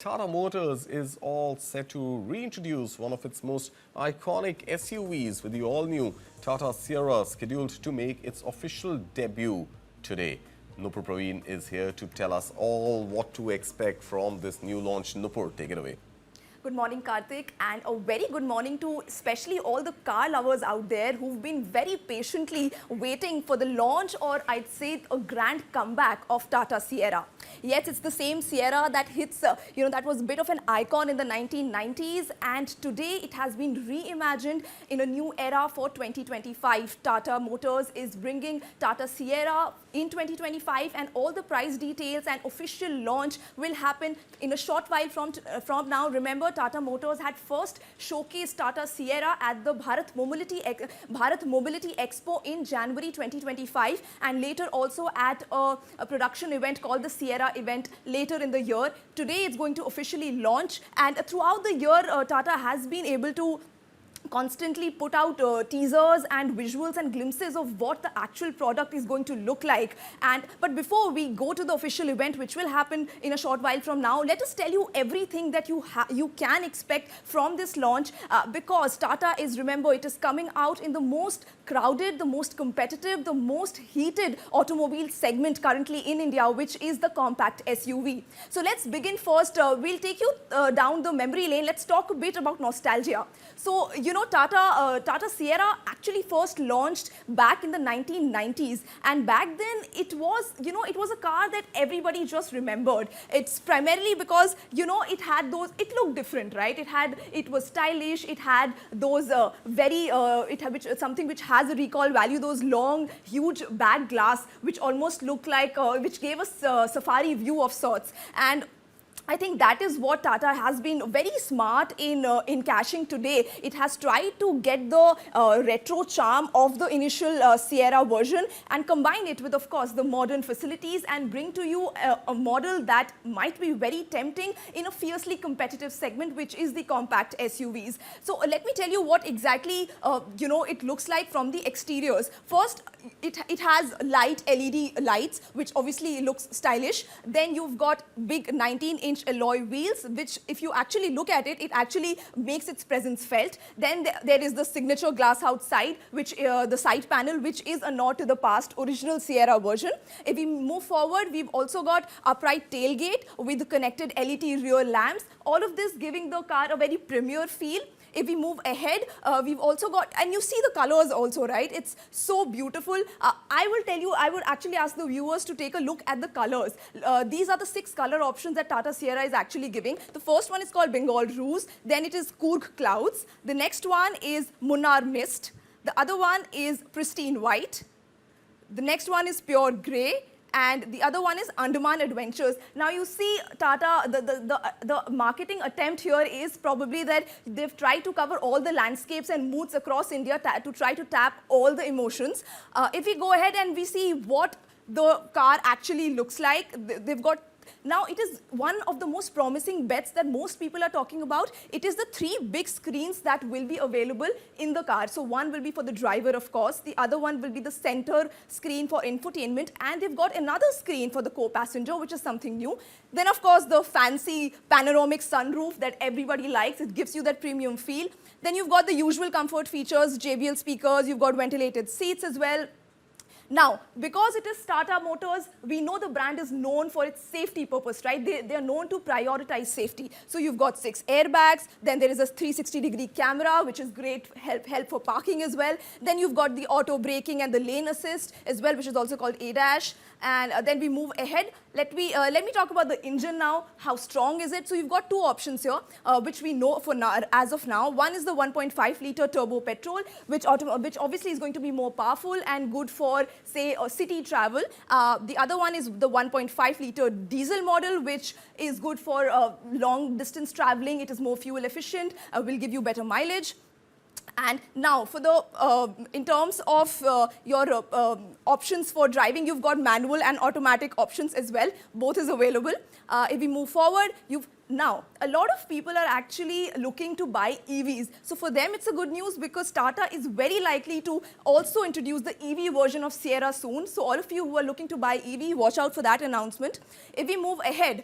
Tata Motors is all set to reintroduce one of its most iconic SUVs with the all-new Tata Sierra, scheduled to make its official debut today. Nupur Praveen is here to tell us all what to expect from this new launch. Nupur, take it away. Good morning, Karthik, and a very good morning to especially all the car lovers out there who've been very patiently waiting for the launch, or I'd say a grand comeback of Tata Sierra. Yes, it's the same Sierra that hits, that was a bit of an icon in the 1990s, and today it has been reimagined in a new era for 2025. Tata Motors is bringing Tata Sierra in 2025, and all the price details and official launch will happen in a short while from now. Remember, Tata Motors had first showcased Tata Sierra at the Bharat Mobility Expo in January 2025, and later also at a production event called the Sierra event later in the year. Today it's going to officially launch, and throughout the year Tata has been able to constantly put out teasers and visuals and glimpses of what the actual product is going to look like. But before we go to the official event, which will happen in a short while from now, let us tell you everything that you can expect from this launch, because Tata is, remember, it is coming out in the most crowded, the most competitive, the most heated automobile segment currently in India, which is the compact SUV. So let's begin first. We'll take you down the memory lane. Let's talk a bit about nostalgia. So, Tata Sierra actually first launched back in the 1990s, and back then it was a car that everybody just remembered. It's primarily because, it had those, it looked different, right? It was stylish, it had those something which has a recall value, those long, huge back glass, which almost looked like, which gave us a safari view of sorts. And I think that is what Tata has been very smart in cashing today. It has tried to get the retro charm of the initial Sierra version and combine it with, of course, the modern facilities, and bring to you a model that might be very tempting in a fiercely competitive segment, which is the compact SUVs. So let me tell you what exactly it looks like from the exteriors. First, it has light LED lights, which obviously looks stylish. Then you've got big 19-inch alloy wheels, which, if you actually look at it, it actually makes its presence felt. Then there is the signature glass outside, which the side panel, which is a nod to the past original Sierra version. If we move forward, we've also got upright tailgate with connected LED rear lamps, all of this giving the car a very premier feel. If we move ahead, we've also got, and you see the colors also, right? It's so beautiful. I will tell you, I would actually ask the viewers to take a look at the colors. These are the 6 color options that Tata Sierra is actually giving. The first one is called Bengal Rose, then it is Coorg Clouds. The next one is Munnar Mist. The other one is Pristine White. The next one is Pure Grey. And the other one is Andaman Adventures. Now you see, Tata, the marketing attempt here is probably that they've tried to cover all the landscapes and moods across India to try to tap all the emotions. If we go ahead and we see what the car actually looks like, they've got, now it is one of the most promising bets that most people are talking about. It is the 3 big screens that will be available in the car. So one will be for the driver, of course. The other one will be the center screen for infotainment. And they've got another screen for the co-passenger, which is something new. Then, of course, the fancy panoramic sunroof that everybody likes. It gives you that premium feel. Then you've got the usual comfort features, JBL speakers. You've got ventilated seats as well. Now, because it is Tata Motors, we know the brand is known for its safety purpose, right? They are known to prioritize safety. So you've got 6 airbags, then there is a 360-degree camera, which is great help for parking as well. Then you've got the auto braking and the lane assist as well, which is also called ADAS. And then we move ahead. Let me talk about the engine now. How strong is it? So you've got 2 options here, which we know for now, as of now. One is the 1.5-liter turbo petrol, which obviously is going to be more powerful and good for, say, city travel. The other one is the 1.5-liter diesel model, which is good for long distance traveling. It is more fuel efficient, will give you better mileage. And now, for the in terms of your options for driving, you've got manual and automatic options as well. Both is available. If we move forward, now, a lot of people are actually looking to buy EVs. So for them, it's a good news because Tata is very likely to also introduce the EV version of Sierra soon. So all of you who are looking to buy EV, watch out for that announcement. If we move ahead,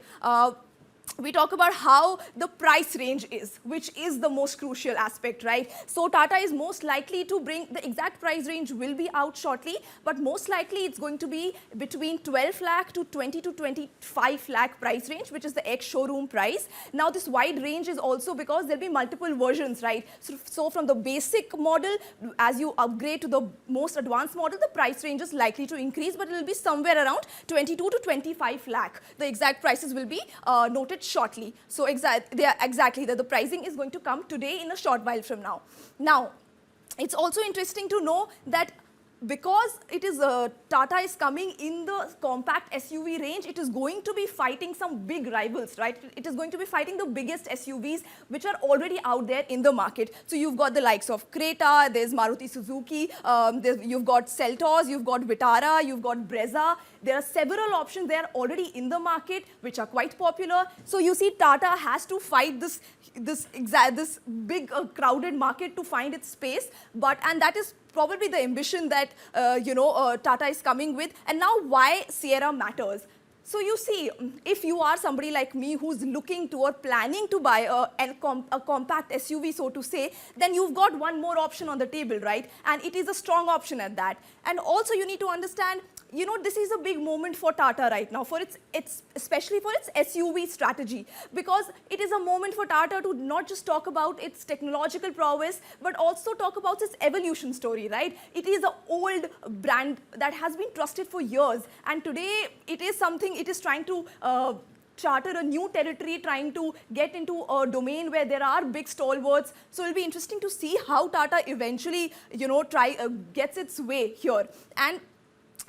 we talk about how the price range is, which is the most crucial aspect, right? So Tata is most likely to bring, the exact price range will be out shortly, but most likely it's going to be between 12 lakh to 20 to 25 lakh price range, which is the ex-showroom price. Now this wide range is also because there'll be multiple versions, right? So from the basic model, as you upgrade to the most advanced model, the price range is likely to increase, but it will be somewhere around 22 to 25 lakh. The exact prices will be noted shortly. So exactly the pricing is going to come today in a short while from now. Now, it's also interesting to know that because it is Tata is coming in the compact SUV range, it is going to be fighting some big rivals, right? It is going to be fighting the biggest SUVs which are already out there in the market. So you've got the likes of Creta, there's Maruti Suzuki, you've got Seltos, you've got Vitara, you've got Brezza. There are several options there already in the market which are quite popular. So you see Tata has to fight this big crowded market to find its space, and that is probably the ambition that Tata is coming with. And now why Sierra matters. So you see, if you are somebody like me who's looking to or planning to buy a compact SUV, so to say, then you've got one more option on the table, right? And it is a strong option at that. And also you need to understand, this is a big moment for Tata right now, for especially for its SUV strategy, because it is a moment for Tata to not just talk about its technological prowess, but also talk about its evolution story, right? It is an old brand that has been trusted for years, and today it is something, it is trying to charter a new territory, trying to get into a domain where there are big stalwarts. So it'll be interesting to see how Tata eventually, gets its way here. And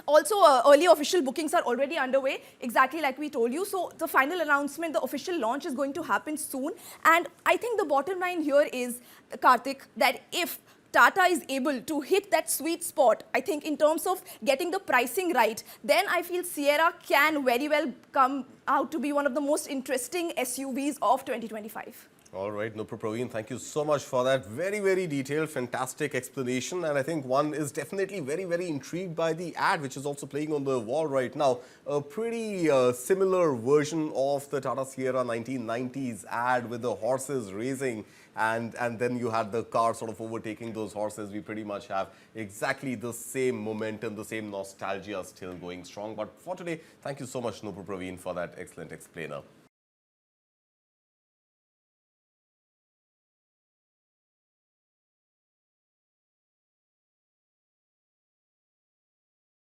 also, early official bookings are already underway, exactly like we told you. So the final announcement, the official launch is going to happen soon. And I think the bottom line here is, Karthik, that if Tata is able to hit that sweet spot, I think in terms of getting the pricing right, then I feel Sierra can very well come out to be one of the most interesting SUVs of 2025. All right, Praveen, thank you so much for that very, very detailed, fantastic explanation. And I think one is definitely very, very intrigued by the ad, which is also playing on the wall right now. A pretty similar version of the Tata Sierra 1990s ad with the horses racing. And then you had the car sort of overtaking those horses. We pretty much have exactly the same momentum, the same nostalgia still going strong. But for today, thank you so much, Praveen, for that excellent explainer.